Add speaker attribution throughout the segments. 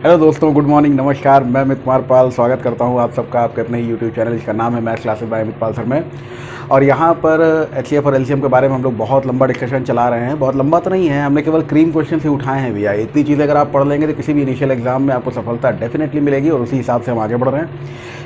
Speaker 1: Hello दोस्तों, good morning, नमस्कार। मैं अमित कुमार पाल स्वागत करता हूं आप सबका आपके अपने ही यूट्यूब चैनल जिसका नाम है मैथ्स क्लासेस बाय अमित पाल सर में। और यहाँ पर एचसीएफ और एलसीएम के बारे में हम लोग बहुत लंबा डिस्कशन चला रहे हैं। बहुत लंबा तो नहीं है, हमने केवल क्रीम क्वेश्चन से उठाए हैं भैया। इतनी चीज़ें अगर आप पढ़ लेंगे तो किसी भी इनिशियल एग्जाम में आपको सफलता डेफिनेटली मिलेगी और उसी हिसाब से हम आगे बढ़ रहे हैं।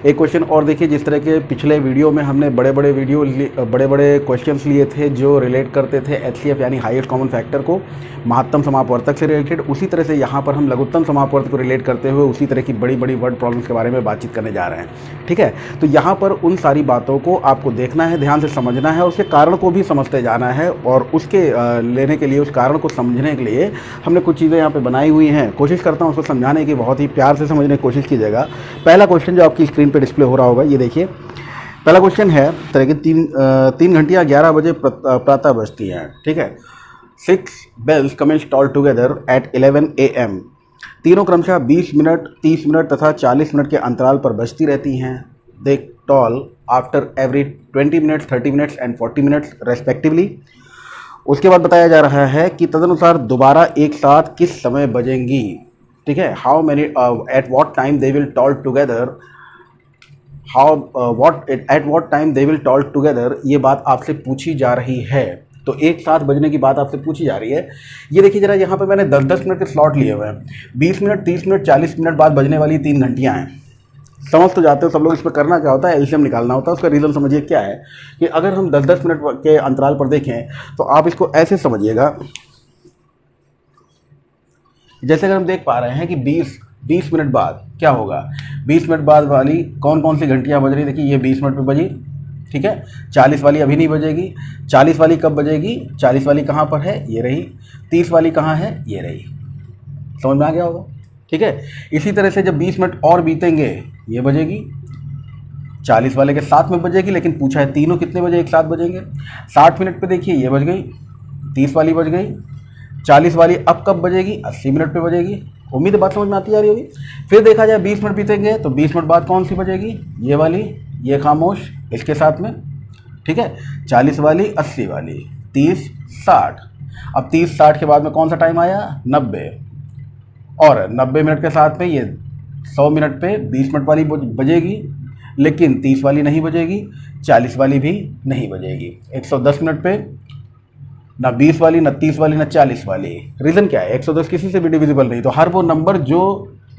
Speaker 1: एक क्वेश्चन और देखिए, जिस तरह के पिछले वीडियो में हमने बड़े बड़े क्वेश्चंस लिए थे जो रिलेट करते थे एचसीएफ यानी हाईएस्ट कॉमन फैक्टर को महत्तम समापवर्तक से रिलेटेड, उसी तरह से यहाँ पर हम लघुत्तम समापवर्तक को रिलेट करते हुए उसी तरह की बड़ी बड़ी वर्ड प्रॉब्लम्स के बारे में बातचीत करने जा रहे हैं। ठीक है, तो यहाँ पर उन सारी बातों को आपको देखना है, ध्यान से समझना है और उसके कारण को भी समझते जाना है। और उसके लेने के लिए, उस कारण को समझने के लिए हमने कुछ चीज़ें यहाँ पे बनाई हुई हैं। कोशिश करता हूँ उसको समझाने की, बहुत ही प्यार से समझने की कोशिश कीजिएगा। पहला क्वेश्चन जो आपकी स्क्रीन पे डिस्प्ले हो रहा होगा, ये देखिए। पहला क्वेश्चन है तरह की 3 घंटियाँ 11 बजे प्रातः बजती हैं। ठीक है, 6 bells commence toll together at 11 AM। तीनों क्रमशः 20 मिनट, 30 मिनट तथा 40 मिनट के अंतराल पर बजती रहती हैं। They toll after every 20 minutes, 30 minutes and 40 minutes respectively. उसके बाद बताया जा रहा है कि तदनुसार दोबारा एक साथ किस समय बजेंगी। ठीक है, how many at what time they will toll together, at what time they will toll together, ये बात आपसे पूछी जा रही है। तो एक साथ बजने की बात आपसे पूछी जा रही है। ये देखिए जरा, यहाँ पे मैंने 10-10 मिनट के स्लॉट लिए हुए हैं। 20 मिनट, 30 मिनट, 40 मिनट बाद बजने वाली 3 घंटियाँ हैं। समझ तो जाते हो सब लोग। इस पर करना क्या होता है, एलसीएम निकालना होता है। उसका रीज़न समझिए क्या है कि अगर हम 10-10 मिनट के अंतराल पर देखें तो आप इसको ऐसे समझिएगा, जैसे अगर हम देख पा रहे हैं कि 20 मिनट बाद क्या होगा। 20 मिनट बाद वाली कौन कौन सी घंटियाँ बज रही, देखिए ये 20 मिनट पे बजी। ठीक है, 40 वाली अभी नहीं बजेगी। 40 वाली कब बजेगी, 40 वाली कहाँ पर है, ये रही। 30 वाली कहाँ है, ये रही। समझ में आ गया होगा। ठीक है, इसी तरह से जब 20 मिनट और बीतेंगे ये बजेगी, 40 वाले के साथ में बजेगी, लेकिन पूछा है तीनों कितने बजे एक साथ बजेंगे। 60 मिनट पे देखिए ये बज गई, 30 वाली बज गई। 40 वाली अब कब बजेगी, 80 मिनट पे बजेगी। उम्मीद है बात समझ में आती आ रही होगी। फिर देखा जाए 20 मिनट बीतेंगे तो 20 मिनट बाद कौन सी बजेगी, ये वाली, ये खामोश इसके साथ में। ठीक है, 40 वाली, 80 वाली, 30, 60। अब 30, 60 के बाद में कौन सा टाइम आया, 90। और 90 मिनट के साथ में ये 100 मिनट पे 20 मिनट वाली बजेगी, लेकिन 30 वाली नहीं बजेगी, 40 वाली भी नहीं बजेगी। 110 मिनट पे ना 20 वाली, ना 30 वाली, ना 40 वाली। रीज़न क्या है, 110 किसी से भी डिविजिबल नहीं। तो हर वो नंबर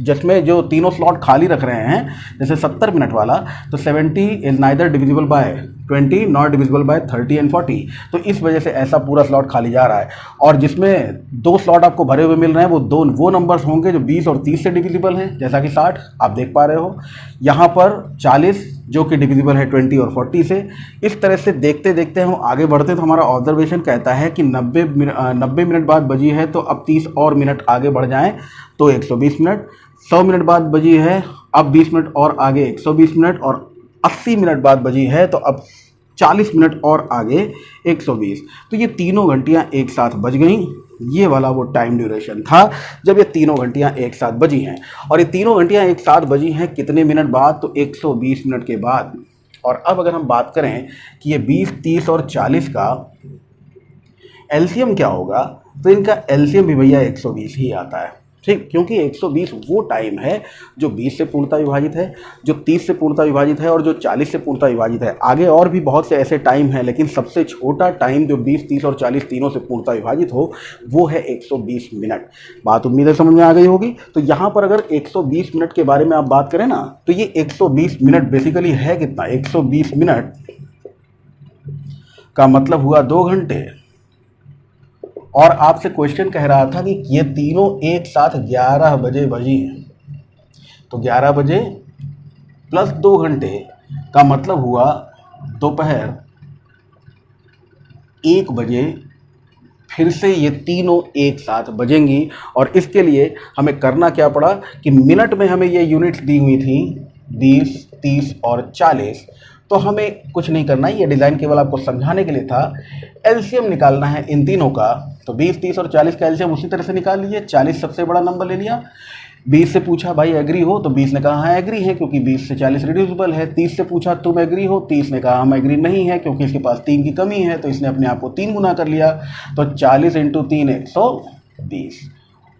Speaker 1: जिसमें जो तीनों स्लॉट खाली रख रहे हैं, जैसे 70 मिनट वाला, तो 70 is neither divisible by 20 not divisible by 30 and 40। तो इस वजह से ऐसा पूरा स्लॉट खाली जा रहा है। और जिसमें 2 स्लॉट आपको भरे हुए मिल रहे हैं वो नंबर्स होंगे जो 20 और 30 से डिविजिबल हैं, जैसा कि 60 आप देख पा रहे हो। यहाँ पर 40 जो कि डिविजिबल है 20 और 40 से। इस तरह से देखते देखते हम आगे बढ़ते तो हमारा ऑब्जर्वेशन कहता है कि 90 मिनट बाद बजी है तो अब 30 और मिनट आगे बढ़ जाएं तो 120 मिनट। 100 मिनट बाद बजी है, अब 20 मिनट और आगे 120 मिनट। और 80 मिनट बाद बजी है तो अब 40 मिनट और आगे 120। तो ये तीनों घंटियाँ एक साथ बज गईं। ये वाला वो टाइम ड्यूरेशन था जब ये तीनों घंटियाँ एक साथ बजी हैं। और ये तीनों घंटियाँ एक साथ बजी हैं कितने मिनट बाद, तो 120 मिनट के बाद। और अब अगर हम बात करें कि ये 20, 30 और 40 का एलसीएम क्या होगा, तो इनका एलसीएम भी भैया 120 ही आता है। ठीक, क्योंकि 120 वो टाइम है जो 20 से पूर्णतः विभाजित है, जो 30 से पूर्णतः विभाजित है और जो 40 से पूर्णतः विभाजित है। आगे और भी बहुत से ऐसे टाइम हैं, लेकिन सबसे छोटा टाइम जो 20, 30 और 40 तीनों से पूर्णतः विभाजित हो वो है 120 मिनट। बात उम्मीद है समझ में आ गई होगी। तो यहाँ पर अगर 120 मिनट के बारे में आप बात करें ना, तो ये 120 मिनट बेसिकली है कितना, 120 मिनट का मतलब हुआ 2 घंटे। और आपसे क्वेश्चन कह रहा था कि ये तीनों एक साथ 11 बजे बजी हैं, तो 11 बजे प्लस 2 घंटे का मतलब हुआ दोपहर 1 बजे फिर से ये तीनों एक साथ बजेंगी। और इसके लिए हमें करना क्या पड़ा कि मिनट में हमें ये यूनिट्स दी हुई थी 20, 30 और 40। तो हमें कुछ नहीं करना है, ये डिज़ाइन केवल आपको समझाने के लिए था। एलसीएम निकालना है इन तीनों का, तो 20, 30 और 40 का एलसीएम उसी तरह से निकाल लीजिए। 40 सबसे बड़ा नंबर ले लिया। 20 से पूछा भाई एग्री हो, तो 20 ने कहा हाँ एग्री है क्योंकि 20 से 40 रिड्यूसिबल है। 30 से पूछा तुम एग्री हो, 30 ने कहा हम एग्री नहीं है क्योंकि इसके पास 3 की कमी है, तो इसने अपने आप को 3 गुना कर लिया। तो 40 × 3 120।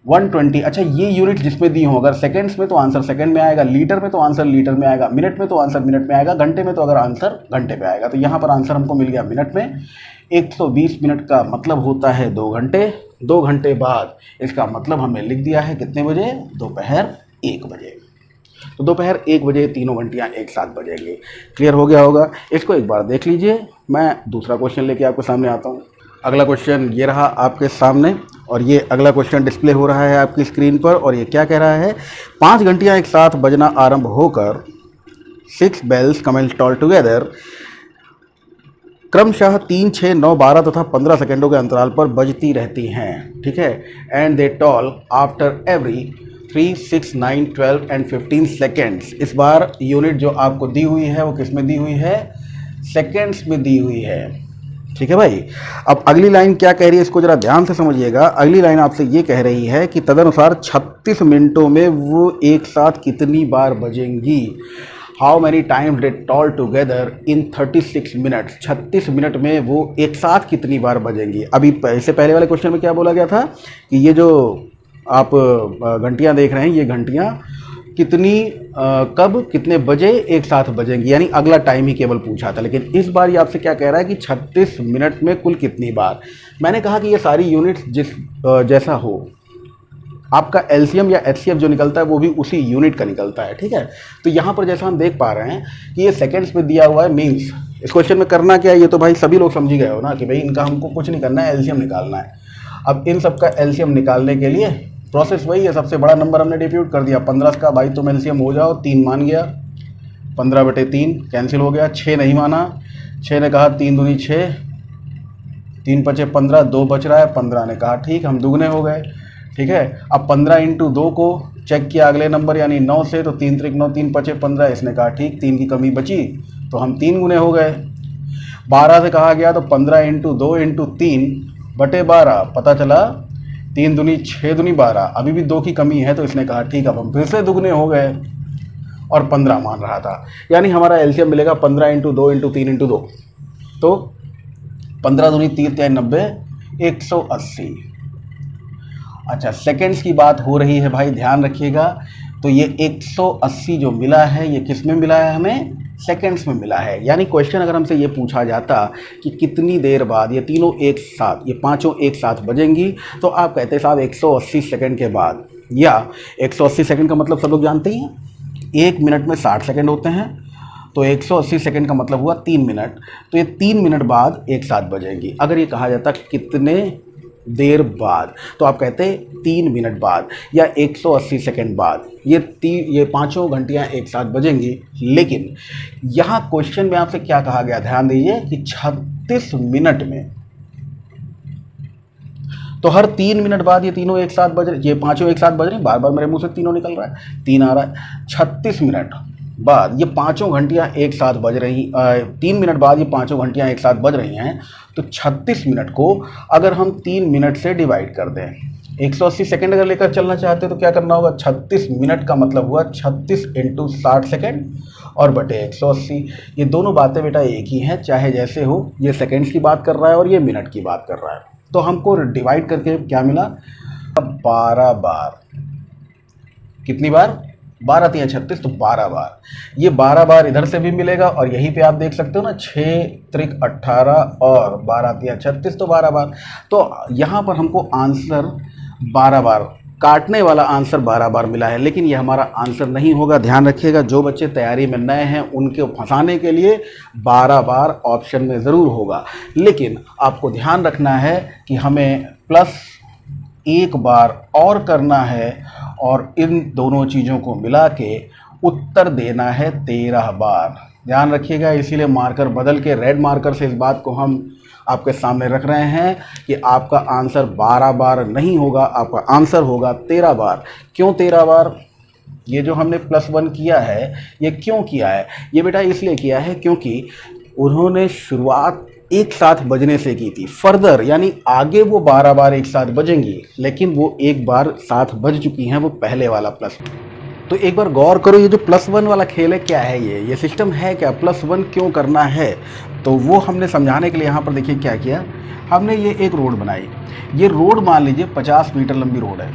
Speaker 1: 120। अच्छा, ये यूनिट जिसमें दी हो, अगर सेकंड्स में तो आंसर सेकंड में आएगा, लीटर में तो आंसर लीटर में आएगा, मिनट में तो आंसर मिनट में आएगा, घंटे में तो अगर आंसर घंटे में आएगा। तो यहाँ पर आंसर हमको मिल गया मिनट में। 120 मिनट का मतलब होता है 2 घंटे। 2 घंटे बाद इसका मतलब हमने लिख दिया है कितने बजे, दोपहर 1 बजे। तो दोपहर 1 बजे तीनों घंटियाँ एक साथ बजेंगी। क्लियर हो गया होगा। इसको एक बार देख लीजिए। मैं दूसरा क्वेश्चन लेके आपके सामने आता हूँ। अगला क्वेश्चन ये रहा आपके सामने, और ये अगला क्वेश्चन डिस्प्ले हो रहा है आपकी स्क्रीन पर। और ये क्या कह रहा है, 5 घंटियाँ एक साथ बजना आरंभ होकर 6 बेल्स कमेंस ऑल टुगेदर क्रमशः 3, 6, 9, 12 तथा 15 सेकेंडों के अंतराल पर बजती रहती हैं। ठीक है। And they toll after every 3, 6, 9, 12 and 15 seconds. इस बार यूनिट जो आपको दी हुई है वो किस में दी हुई है, सेकेंड्स में दी हुई है। ठीक है भाई। अब अगली लाइन क्या कह रही है, इसको जरा ध्यान से समझिएगा। अगली लाइन आपसे ये कह रही है कि तदनुसार 36 मिनटों में वो एक साथ कितनी बार बजेंगी। How many times they toll together in 36 minutes. 36 minute में वो एक साथ कितनी बार बजेंगी। अभी इससे पहले वाले क्वेश्चन में क्या बोला गया था कि ये जो आप घंटियाँ देख रहे हैं, ये घंटियाँ कितनी कब कितने बजे एक साथ बजेंगी, यानी अगला टाइम ही केवल पूछा था। लेकिन इस बार ये आपसे क्या कह रहा है कि 36 मिनट में कुल कितनी बार। मैंने कहा कि ये सारी यूनिट्स जैसा हो, आपका एलसीएम या एचसीएफ जो निकलता है वो भी उसी यूनिट का निकलता है। ठीक है। तो यहाँ पर जैसा हम देख पा रहे हैं कि ये सेकेंड्स में दिया हुआ है, मीन्स इस क्वेश्चन में करना क्या है, ये तो भाई सभी लोग समझ ही गए हो ना कि भाई इनका हमको कुछ नहीं करना है, एलसीएम निकालना है। अब इन सब का एलसीएम निकालने के लिए प्रोसेस वही है, सबसे बड़ा नंबर हमने डिप्यूट कर दिया 15 का। भाई तुम एलसीएम हो जाओ, 3 मान गया, 15/3 कैंसिल हो गया। 6 नहीं माना, 6 ने कहा 3 दूनी 6, 3 पचे 15, 2 बच रहा है। 15 ने कहा ठीक, हम दुगने हो गए। ठीक है। अब 15 × 2 को चेक किया अगले नंबर यानी 9 से, तो 3 × 9 3 पचे 15। इसने कहा ठीक, 3 की कमी बची तो हम 3 गुने हो गए। 12 से कहा गया तो 15 × 2 × 3/12, पता चला 3 दूनी 6 दूनी 12। अभी भी 2 की कमी है तो इसने कहा ठीक, अब हम फिर से दुगने हो गए और 15 मान रहा था। यानी हमारा एलसीएम मिलेगा 15 × 2 × 3 × 2, तो 15 दूनी 3 3 90, 180। अच्छा, सेकेंड्स की बात हो रही है भाई, ध्यान रखिएगा। तो ये 180 जो मिला है ये किस में मिला है, हमें सेकेंड्स में मिला है। यानी क्वेश्चन अगर हमसे ये पूछा जाता कि कितनी देर बाद ये तीनों एक साथ, ये पांचों एक साथ बजेंगी, तो आप कहते साहब 180 सेकंड के बाद। या 180 सेकंड का मतलब सब लोग जानते ही हैं, 1 मिनट में 60 सेकंड होते हैं, तो 180 सेकंड का मतलब हुआ 3 मिनट। तो ये 3 मिनट बाद एक साथ बजेंगी। अगर ये कहा जाता कितने देर बाद, तो आप कहते 3 मिनट बाद या 180 सेकंड बाद ये पांचों घंटियां एक साथ बजेंगी। लेकिन यहाँ क्वेश्चन में आपसे क्या कहा गया, ध्यान दीजिए कि 36 मिनट में, तो हर 3 मिनट बाद ये तीनों एक साथ बज रहे, ये पांचों एक साथ बज रहे हैं। बार बार मेरे मुंह से तीनों निकल रहा है, 3 आ रहा है। 36 मिनट बाद ये पांचों घंटियां एक साथ बज रही, 3 मिनट बाद ये पांचों घंटियां एक साथ बज रही हैं। तो 36 मिनट को अगर हम 3 मिनट से डिवाइड कर दें, 180 सेकंड अगर लेकर चलना चाहते हैं तो क्या करना होगा, 36 मिनट का मतलब हुआ 36 × 60 सेकंड और बटे 180। ये दोनों बातें बेटा एक ही हैं, चाहे जैसे हो। ये सेकंड्स की बात कर रहा है और ये मिनट की बात कर रहा है। तो हमको डिवाइड करके क्या मिला, 12 बार। कितनी बार, 12 × 36, तो 12 बार। ये 12 बार इधर से भी मिलेगा और यहीं पे आप देख सकते हो ना, 6 × 18 और 12 × 36, तो 12 बार। तो यहाँ पर हमको आंसर 12 बार, काटने वाला आंसर 12 बार मिला है। लेकिन ये हमारा आंसर नहीं होगा, ध्यान रखिएगा। जो बच्चे तैयारी में नए हैं उनके फंसाने के लिए 12 बार ऑप्शन में ज़रूर होगा। लेकिन आपको ध्यान रखना है कि हमें प्लस 1 बार और करना है और इन दोनों चीज़ों को मिला के उत्तर देना है 13 बार। ध्यान रखिएगा, इसीलिए मार्कर बदल के रेड मार्कर से इस बात को हम आपके सामने रख रहे हैं कि आपका आंसर 12 बार नहीं होगा, आपका आंसर होगा 13 बार। क्यों 13 बार? ये जो हमने +1 किया है, ये क्यों किया है? ये बेटा इसलिए किया है क्योंकि उन्होंने शुरुआत एक साथ बजने से की थी। फर्दर यानी आगे वो 12 बार एक साथ बजेंगी, लेकिन वो एक बार साथ बज चुकी हैं, वो पहले वाला प्लस। तो एक बार गौर करो, ये जो +1 वाला खेल है क्या है, ये सिस्टम है क्या, +1 क्यों करना है? तो वो हमने समझाने के लिए यहाँ पर देखिए क्या किया हमने, ये एक रोड बनाई। ये रोड मान लीजिए 50 मीटर लंबी रोड है,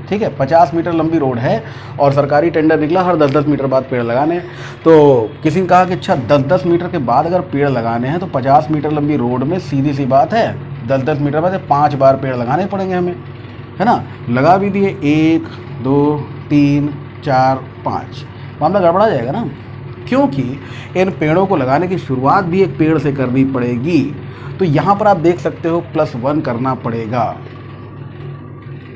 Speaker 1: ठीक है, 50 मीटर लंबी रोड है और सरकारी टेंडर निकला हर 10-10 मीटर बाद पेड़ लगाने। तो किसी ने कहा कि अच्छा 10-10 मीटर के बाद अगर पेड़ लगाने हैं तो 50 मीटर लंबी रोड में सीधी सी बात है 10-10 मीटर बाद 5 बार पेड़ लगाने पड़ेंगे हमें, है ना। लगा भी दिए 1 2 3 4 5, मामला गड़बड़ा जाएगा ना, क्योंकि इन पेड़ों को लगाने की शुरुआत भी एक पेड़ से करनी पड़ेगी। तो यहाँ पर आप देख सकते हो +1 करना पड़ेगा,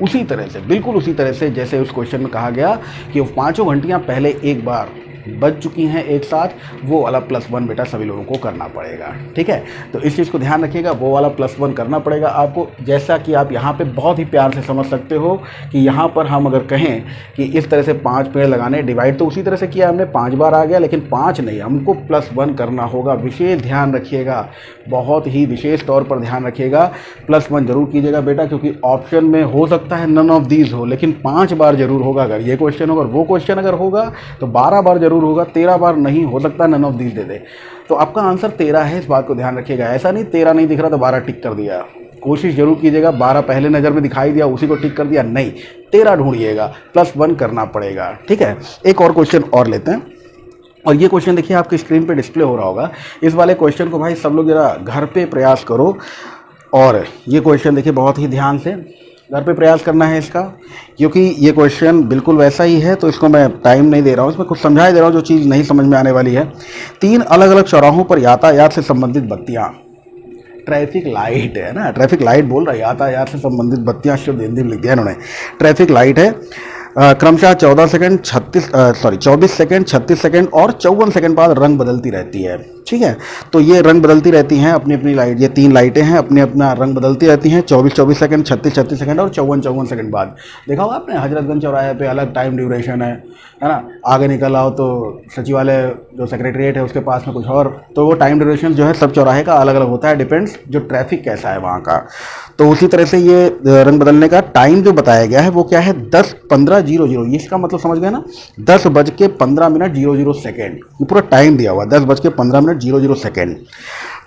Speaker 1: उसी तरह से, बिल्कुल उसी तरह से जैसे उस क्वेश्चन में कहा गया कि वो 5 घंटियाँ पहले एक बार बज चुकी हैं एक साथ, वो वाला +1 बेटा सभी लोगों को करना पड़ेगा, ठीक है। तो इस चीज़ को ध्यान रखिएगा, वो वाला +1 करना पड़ेगा आपको। जैसा कि आप यहाँ पे बहुत ही प्यार से समझ सकते हो कि यहाँ पर हम अगर कहें कि इस तरह से 5 पेड़ लगाने, डिवाइड तो उसी तरह से किया हमने, 5 बार आ गया, लेकिन 5 नहीं, हमको +1 करना होगा। विशेष ध्यान रखिएगा, बहुत ही विशेष तौर पर ध्यान रखिएगा, +1 जरूर कीजिएगा बेटा, क्योंकि ऑप्शन में हो सकता है नन ऑफ दीज हो, लेकिन 5 बार जरूर होगा। अगर ये क्वेश्चन होगा और वो क्वेश्चन अगर होगा तो 12 बार जरूर होगा, 13 बार नहीं हो सकता नन ऑफ दीज दे दे। तो आपका आंसर 13 है, इस बात को ध्यान रखिएगा। ऐसा नहीं 13 नहीं दिख रहा तो 12 टिक कर दिया, कोशिश जरूर कीजिएगा। 12 पहले नज़र में दिखाई दिया उसी को टिक कर दिया, नहीं, 13 ढूंढिएगा, +1 करना पड़ेगा, ठीक है। एक और क्वेश्चन और लेते हैं, और ये क्वेश्चन देखिए आपकी स्क्रीन पे डिस्प्ले हो रहा होगा। इस वाले क्वेश्चन को भाई सब लोग जरा घर पे प्रयास करो, और ये क्वेश्चन देखिए बहुत ही ध्यान से घर पे प्रयास करना है इसका, क्योंकि ये क्वेश्चन बिल्कुल वैसा ही है। तो इसको मैं टाइम नहीं दे रहा हूँ, इसमें कुछ समझा दे रहा हूँ जो चीज़ नहीं समझ में आने वाली है। 3 अलग अलग चौराहों पर यातायात से संबंधित बत्तियाँ, ट्रैफिक लाइट है ना, ट्रैफिक लाइट बोल रहा है, यातायात से संबंधित बत्तियाँ शुद्ध हिंदी में लिख दिया इन्होंने। ट्रैफिक लाइट है, क्रमशः 24 सेकंड 36 सेकंड और 54 सेकंड बाद रंग बदलती रहती है, ठीक है। तो ये रंग बदलती रहती हैं अपनी अपनी लाइट, ये 3 लाइटें हैं, अपने अपना रंग बदलती रहती हैं 24 सेकंड, 36 सेकंड और 54 सेकंड बाद। देखा होगा आपने हजरतगंज चौराहे पे अलग टाइम ड्यूरेशन है ना। आगे निकल आओ तो सचिवालय जो सेक्रेटरीट है उसके पास में कुछ और, तो वो टाइम ड्यूरेशन जो है सब चौराहे का अलग अलग होता है, डिपेंड्स जो ट्रैफिक कैसा है वहाँ का। तो उसी तरह से ये रंग बदलने का टाइम जो बताया गया है वो क्या है, 10:15:00। इसका मतलब समझ गए ना, 10:15:00 ये पूरा टाइम दिया हुआ, 10:15:00।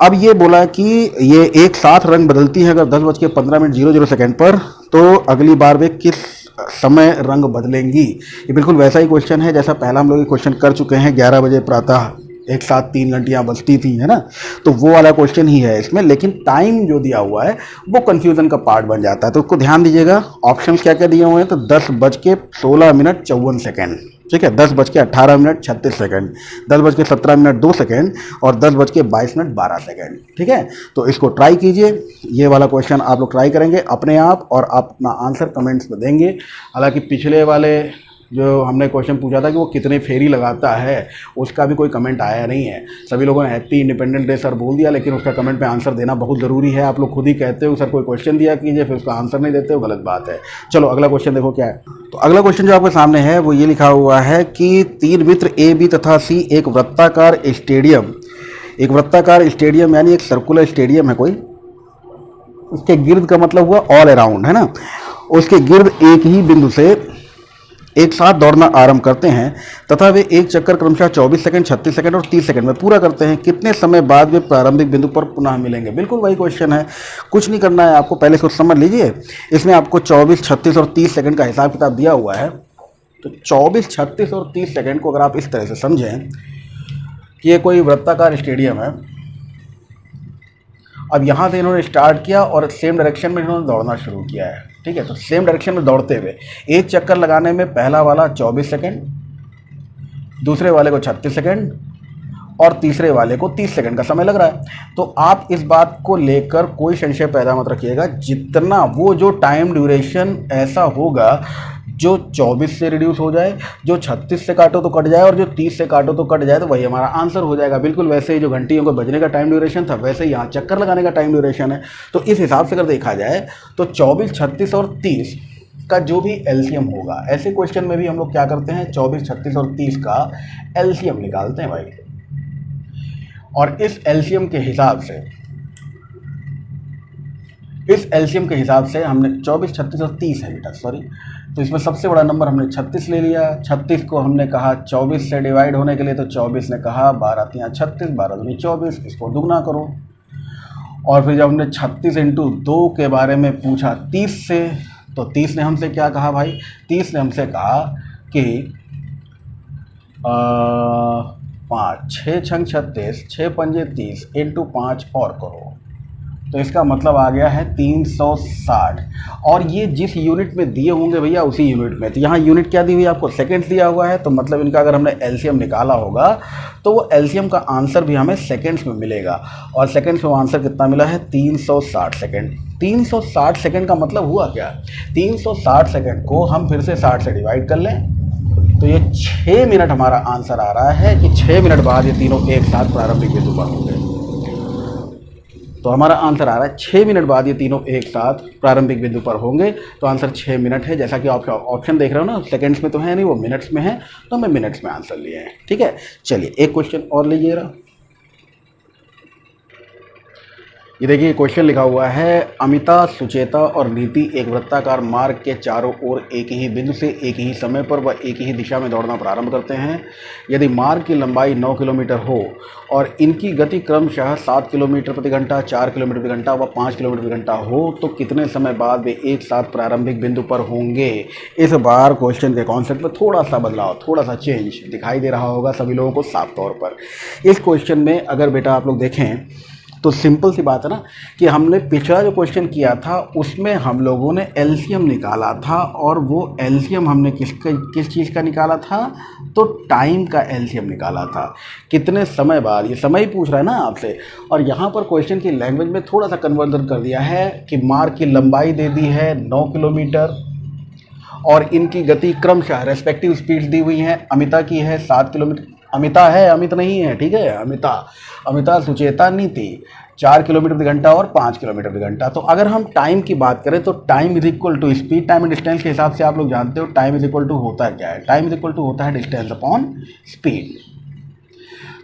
Speaker 1: अब ये बोला कि ये एक साथ रंग बदलती है अगर 10:15:00 पर, तो अगली बार वे किस समय रंग बदलेंगी। ये बिल्कुल वैसा ही क्वेश्चन है जैसा पहला हम लोग ये क्वेश्चन कर चुके हैं, 11 बजे प्रातः एक साथ 3 घंटियाँ बजती थी, है ना। तो वो वाला क्वेश्चन ही है इसमें, लेकिन टाइम जो दिया हुआ है वो कंफ्यूजन का पार्ट बन जाता है। तो उसको ध्यान दीजिएगा, ऑप्शन क्या क्या दिए हुए हैं, तो 10:16:54, ठीक है, 10:18:36, 10:17:02 और 10:22:12, ठीक है। तो इसको ट्राई कीजिए, ये वाला क्वेश्चन आप लोग ट्राई करेंगे अपने आप, और आप अपना आंसर कमेंट्स में देंगे। हालांकि पिछले वाले जो हमने क्वेश्चन पूछा था कि वो कितने फेरी लगाता है, उसका भी कोई कमेंट आया नहीं है। सभी लोगों ने हैप्पी इंडिपेंडेंस डे सर बोल दिया, लेकिन उसका कमेंट में आंसर देना बहुत ज़रूरी है। आप लोग खुद ही कहते हो सर कोई क्वेश्चन दिया कीजिए, फिर उसका आंसर नहीं देते हो, गलत बात है। चलो अगला क्वेश्चन देखो क्या है। तो अगला क्वेश्चन जो आपके सामने है वो ये लिखा हुआ है कि 3 वृत्त A, B तथा C एक वृत्ताकार स्टेडियम यानी एक सर्कुलर स्टेडियम है कोई, उसके गिर्द का मतलब हुआ ऑल अराउंड, है ना। उसके गिर्द एक ही बिंदु से एक साथ दौड़ना आरंभ करते हैं तथा वे एक चक्कर क्रमशः 24 सेकंड, 36 सेकंड और 30 सेकंड में पूरा करते हैं। कितने समय बाद वे प्रारंभिक बिंदु पर पुनः मिलेंगे। बिल्कुल वही क्वेश्चन है, कुछ नहीं करना है आपको, पहले कुछ समझ लीजिए। इसमें आपको 24, 36 और 30 सेकंड का हिसाब किताब दिया हुआ है। तो 24, 36 और 30 सेकंड को अगर आप इस तरह से समझें कि ये कोई वृत्ताकार स्टेडियम है, अब यहाँ से इन्होंने स्टार्ट किया और सेम डायरेक्शन में इन्होंने दौड़ना शुरू किया है, ठीक है। तो सेम डायरेक्शन में दौड़ते हुए एक चक्कर लगाने में पहला वाला 24 सेकंड, दूसरे वाले को 36 सेकंड और तीसरे वाले को 30 सेकंड का समय लग रहा है। तो आप इस बात को लेकर कोई संशय पैदा मत रखिएगा, जितना वो जो टाइम ड्यूरेशन ऐसा होगा जो 24 से रिड्यूस हो जाए, जो 36 से काटो तो कट जाए और जो 30 से काटो तो कट जाए, तो वही हमारा आंसर हो जाएगा। बिल्कुल वैसे ही जो घंटियों को बजने का टाइम ड्यूरेशन था, वैसे ही यहाँ चक्कर लगाने का टाइम ड्यूरेशन है। तो इस हिसाब से अगर देखा जाए तो 24, 36 और 30 का जो भी एलसीएम होगा, ऐसे क्वेश्चन में भी हम लोग क्या करते हैं, 24, 36 और 30 का एलसीएम निकालते हैं भाई। और इस एलसीएम के हिसाब से हमने 24, 36 और 30 है बेटा, सॉरी, तो इसमें सबसे बड़ा नंबर हमने 36 ले लिया। 36 को हमने कहा 24 से डिवाइड होने के लिए, तो 24 ने कहा 12 3 36, 12 दूनी 24, इसको दुगना करो। और फिर जब हमने 36 × 2 के बारे में पूछा 30 से, तो 30 ने हमसे क्या कहा भाई, 30 ने हमसे कहा कि 5 6 छंग 36 6 पंजे 30 इंटू 5 और करो, तो इसका मतलब आ गया है 360। और ये जिस यूनिट में दिए होंगे भैया उसी यूनिट में, तो यहाँ यूनिट क्या दी हुई है आपको, सेकंड्स दिया हुआ है, तो मतलब इनका अगर हमने एलसीएम निकाला होगा तो वो एलसीएम का आंसर भी हमें सेकंड्स में मिलेगा। और सेकंड्स में आंसर कितना मिला है, 360 सेकंड। 360 सेकंड का मतलब हुआ क्या, 360 सेकंड को हम फिर से 60 से डिवाइड कर लें तो ये 6 मिनट हमारा आंसर आ रहा है कि 6 मिनट बाद ये तीनों एक साथ प्रारंभिक बिंदु पर होंगे। तो हमारा आंसर आ रहा है 6 मिनट बाद ये तीनों एक साथ प्रारंभिक बिंदु पर होंगे, तो आंसर 6 मिनट है। जैसा कि आप ऑप्शन देख रहे हो ना, सेकंड्स में तो है नहीं, वो मिनट्स में है, तो हमें मिनट्स में आंसर लिए हैं। ठीक है, चलिए एक क्वेश्चन और लीजिए रहा। ये देखिए क्वेश्चन लिखा हुआ है, अमिता, सुचेता और नीति एक वृत्ताकार मार्ग के चारों ओर एक ही बिंदु से एक ही समय पर व एक ही दिशा में दौड़ना प्रारंभ करते हैं। यदि मार्ग की लंबाई 9 किलोमीटर हो और इनकी गति क्रमशः 7 किलोमीटर प्रति घंटा, 4 किलोमीटर प्रति घंटा व 5 किलोमीटर प्रति घंटा हो, तो कितने समय बाद वे एक साथ प्रारंभिक बिंदु पर होंगे। इस बार क्वेश्चन के कॉन्सेप्ट में थोड़ा सा बदलाव, थोड़ा सा चेंज दिखाई दे रहा होगा सभी लोगों को साफ तौर पर। इस क्वेश्चन में अगर बेटा आप लोग देखें तो सिंपल सी बात है ना कि हमने पिछला जो क्वेश्चन किया था उसमें हम लोगों ने एलसीएम निकाला था, और वो एलसीएम हमने किस चीज़ का निकाला था, तो टाइम का एलसीएम निकाला था। कितने समय बाद, ये समय ही पूछ रहा है ना आपसे। और यहाँ पर क्वेश्चन की लैंग्वेज में थोड़ा सा कन्वर्जन कर दिया है कि मार्ग की लंबाई दे दी है 9 किलोमीटर और इनकी गति क्रमशः रेस्पेक्टिव स्पीड दी हुई है। अमिता की है 7 किलोमीटर, अमिता है, अमित नहीं है, ठीक है, अमिता, सुचेता, नीति 4 किलोमीटर प्रति घंटा और 5 किलोमीटर प्रति घंटा। तो अगर हम टाइम की बात करें तो time is equal to speed, time and distance के हिसाब से आप लोग जानते हो टाइम इज इक्वल टू होता है क्या है, टाइम इज इक्वल टू होता है डिस्टेंस अपॉन स्पीड।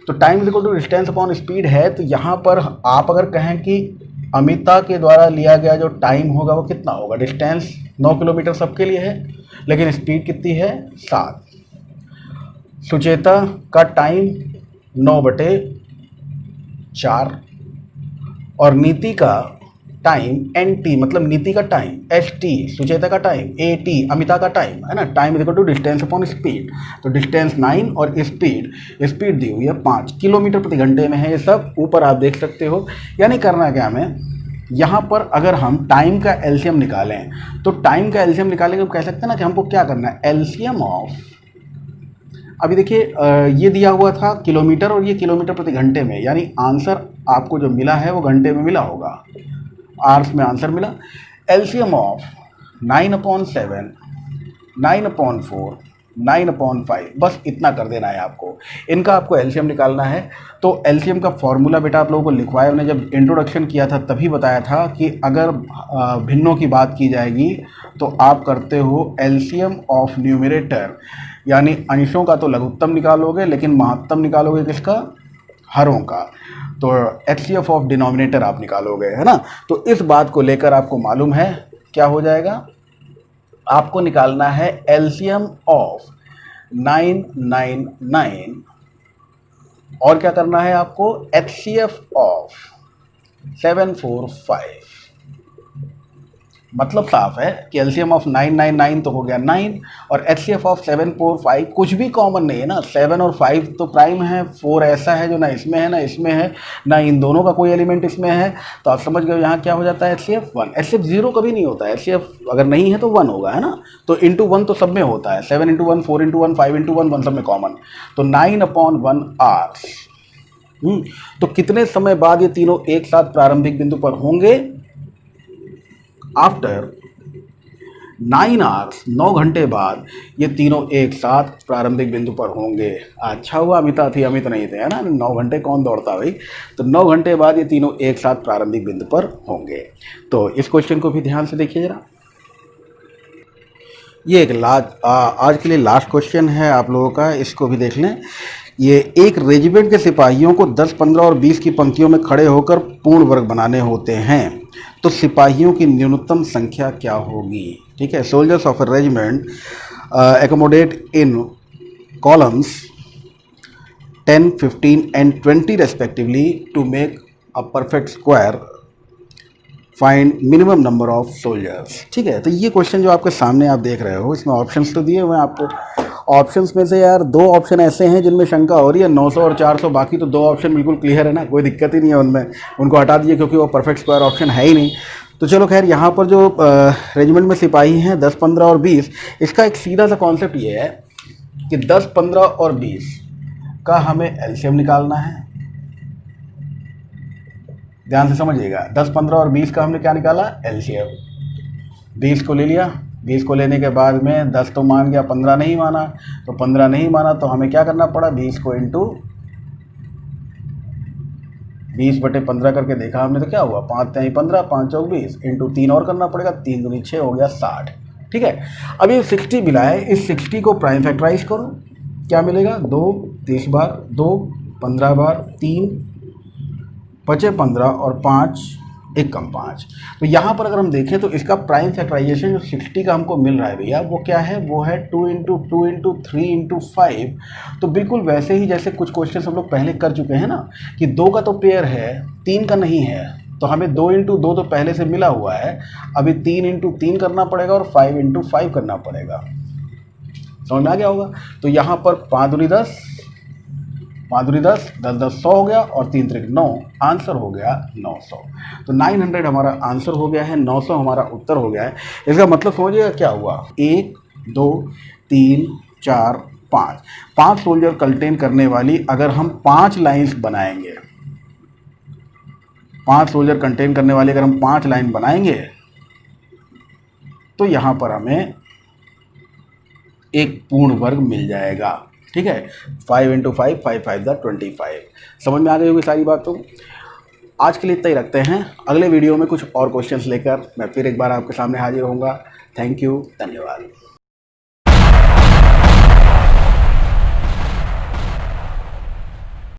Speaker 1: तो time is equal to distance upon speed है, तो यहाँ पर आप अगर कहें कि अमिता के द्वारा लिया गया जो टाइम होगा वो कितना होगा, डिस्टेंस 9 किलोमीटर सबके लिए है, लेकिन स्पीड कितनी है 7। सुचेता का टाइम 9/4 और नीति का टाइम NT, मतलब नीति का टाइम ST, सुचेता का टाइम AT, अमिता का टाइम है ना। Time is equal to distance upon speed, तो डिस्टेंस 9 और स्पीड दी हुई है 5 किलोमीटर प्रति घंटे में है। ये सब ऊपर आप देख सकते हो। यानी करना क्या हमें, यहाँ पर अगर हम टाइम का एलसीएम निकालें तो टाइम का एलसीएम निकालेंगे तो कह सकते हैं ना कि हमको क्या करना है, एलसीएम ऑफ, अभी देखिए ये दिया हुआ था किलोमीटर और ये किलोमीटर प्रति घंटे में, यानी आंसर आपको जो मिला है वो घंटे में मिला होगा, आवर्स में आंसर मिला। एलसीएम ऑफ 9/7, 9/4, 9/5, बस इतना कर देना है आपको। इनका आपको एलसीएम निकालना है। तो एलसीएम का फॉर्मूला बेटा आप लोगों को लिखवाया, हमने जब इंट्रोडक्शन किया था तभी बताया था कि अगर भिन्नों की बात की जाएगी तो आप करते हो एलसीएम ऑफ न्यूमरेटर, यानी अंशों का तो लघुत्तम निकालोगे लेकिन महत्तम निकालोगे किसका, हरों का। तो एचसीएफ ऑफ डिनोमिनेटर आप निकालोगे, है ना। तो इस बात को लेकर आपको मालूम है क्या हो जाएगा, आपको निकालना है एलसीएम ऑफ 999 और क्या करना है आपको, एचसीएफ ऑफ 745। मतलब साफ है कि एलसीएम ऑफ 999 तो हो गया 9 और एचसीएफ ऑफ 745 कुछ भी कॉमन नहीं है ना, 7 और 5 तो प्राइम है, 4 ऐसा है जो ना इसमें है ना इसमें है, ना इन दोनों का कोई एलिमेंट इसमें है। तो आप समझ गए यहाँ क्या हो जाता है, एचसीएफ 1। एचसीएफ 0 कभी नहीं होता है, एचसीएफ अगर नहीं है तो 1 होगा, है ना। तो इंटू 1 तो सब में होता है, 7 × 1, 4 × 1, 5 × 1, 1 सब में कॉमन। तो 9/1 आवर्स। तो कितने समय बाद ये तीनों एक साथ प्रारंभिक बिंदु पर होंगे, आफ्टर 9 आवर्स, 9 घंटे बाद ये तीनों एक साथ प्रारंभिक बिंदु पर होंगे। अच्छा हुआ अमिता थी, अमित नहीं थे, है ना। 9 घंटे कौन दौड़ता भाई। तो 9 घंटे बाद ये तीनों एक साथ प्रारंभिक बिंदु पर होंगे। तो इस क्वेश्चन को भी ध्यान से देखिए जरा। ये एक आज के लिए लास्ट क्वेश्चन है आप लोगों का, इसको भी देख लें। ये एक रेजिमेंट के सिपाहियों को 10, 15 और 20 की पंक्तियों में खड़े होकर पूर्ण वर्ग बनाने होते हैं, तो सिपाहियों की न्यूनतम संख्या क्या होगी। ठीक है, soldiers of a regiment accommodate in columns 10, 15 and 20 respectively to make a perfect square find minimum number of soldiers. ठीक है, तो ये क्वेश्चन जो आपके सामने आप देख रहे हो, इसमें ऑप्शंस तो दिए हुए हैं आपको। ऑप्शंस में से यार 2 ऑप्शन ऐसे हैं जिनमें शंका हो रही है, 900 और 400। बाकी तो 2 ऑप्शन बिल्कुल क्लियर है ना, कोई दिक्कत ही नहीं है उनमें, उनको हटा दीजिए क्योंकि वो परफेक्ट स्क्वायर ऑप्शन है ही नहीं। तो चलो खैर, यहाँ पर जो रेजिमेंट में सिपाही हैं 10, 15 और 20, इसका एक सीधा सा कॉन्सेप्ट ये है कि 10, 15 और 20 का हमें एलसीएम निकालना है। ध्यान से समझिएगा, 10, 15 और 20 का हमने क्या निकाला, एलसीएम। 20 को ले लिया, 20 को लेने के बाद में 10 तो मान गया, 15 नहीं माना, तो 15 नहीं माना तो हमें क्या करना पड़ा, 20 को इंटू 20/15 करके देखा हमने, तो क्या हुआ, 5 3 15, 5 चौक 20, इंटू 3 और करना पड़ेगा, 3 दूनी 6 हो गया 60। ठीक है, अब ये 60 मिला है, इस 60 को प्राइम फैक्टराइज करो, क्या मिलेगा, 2 30 बार, 2 15 बार, 3 बचे 15 और 5 1 कम 5। तो यहाँ पर अगर हम देखें तो इसका प्राइम फैक्टराइजेशन जो 60 का हमको मिल रहा है भैया, वो क्या है, वो है 2 × 2 × 3 × 5। तो बिल्कुल वैसे ही जैसे कुछ क्वेश्चन हम लोग पहले कर चुके हैं ना, कि 2 का तो पेयर है, 3 का नहीं है, तो हमें 2 × 2 तो पहले से मिला हुआ है, अभी 3 × 3 करना पड़ेगा और 5 × 5 करना पड़ेगा। समझ में आ गया होगा। तो यहाँ पर 5 दूनी 10, 5 दूनी 10, 10 10 100 हो गया और 3 3 9, आंसर हो गया 900। तो 900 हमारा आंसर हो गया है, 900 हमारा उत्तर हो गया है। इसका मतलब समझिएगा क्या हुआ, 1 2 3 4 5, 5 सोल्जर कंटेन करने वाली अगर हम 5 लाइन्स बनाएंगे, 5 सोल्जर कंटेन करने वाली अगर हम 5 लाइन बनाएंगे, तो यहाँ पर हमें एक पूर्ण वर्ग मिल जाएगा। ठीक है, 5 × 5, 5 5 25। समझ में आ गई होगी सारी बात। तो आज के लिए इतना ही रखते हैं, अगले वीडियो में कुछ और क्वेश्चंस लेकर मैं फिर एक बार आपके सामने हाजिर होऊंगा। थैंक यू, धन्यवाद।